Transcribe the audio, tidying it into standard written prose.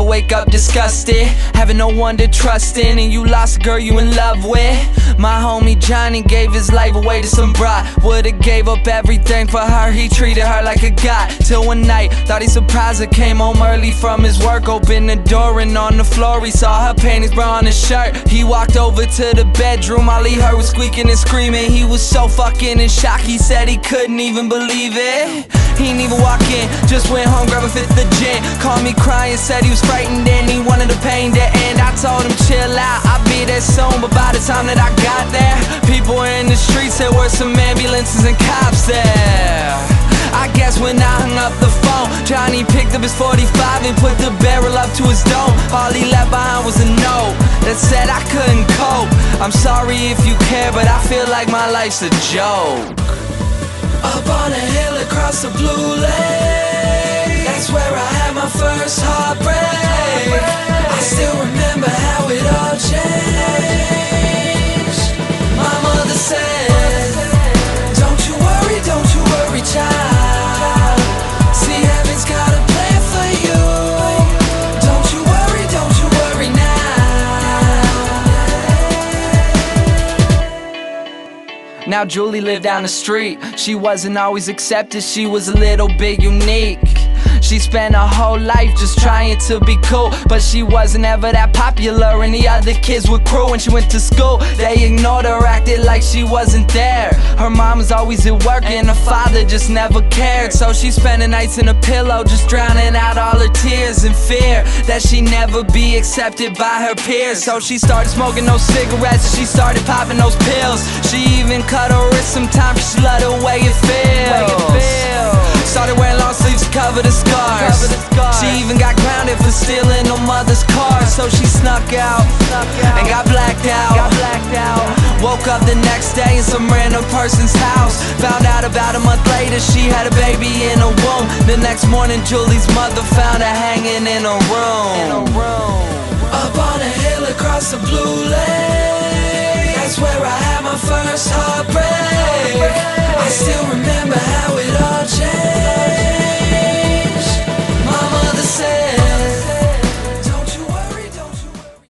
wake up disgusted, having no one to trust in, and you lost a girl you in love with. My homie Johnny gave his life away to some broad. Would've gave up everything for her, he treated her like a god. Till one night, thought he surprised her, came home early from his work, opened the door and on the floor he saw her panties, bra on his shirt. He walked over to the bedroom, all he heard was squeaking and screaming. He was so fucking in shock, he said he couldn't even believe it. He didn't even walk in, just went home, grabbed a fifth of gin. Called me crying, said he was frightened and he wanted the pain to end. I told him chill out, I'll be there soon. But by the time that I got there, people were in the streets, there were some ambulances and cops there. I guess when I hung up the phone, Johnny picked up his 45 and put the barrel up to his dome. All he left behind was a note that said I couldn't cope. I'm sorry if you care, but I feel like my life's a joke. Up on a hill across the blue lake, that's where I had my first heartbreak. I still remember how it all changed. My mother said, don't you worry, child. See, heaven's got a plan for you. Don't you worry now. Now Julie lived down the street. She wasn't always accepted, she was a little bit unique. She spent her whole life just trying to be cool, but she wasn't ever that popular and the other kids were cruel. When she went to school, they ignored her, acted like she wasn't there. Her mom was always at work and her father just never cared. So she spent the nights in a pillow, just drowning out all her tears in fear that she never be accepted by her peers. So she started smoking those cigarettes, she started popping those pills. She even cut her wrist sometimes, she loved the way it feels. Started wearing long sleeves to cover the scars. She even got grounded for stealing her mother's car. So she snuck out and got blacked out. Woke up the next day in some random person's house. Found out about a month later she had a baby in her womb. The next morning Julie's mother found her hanging in her room. Up on a hill across the blue lake, that's where I had my first heartbreak. I still remember how it all changed.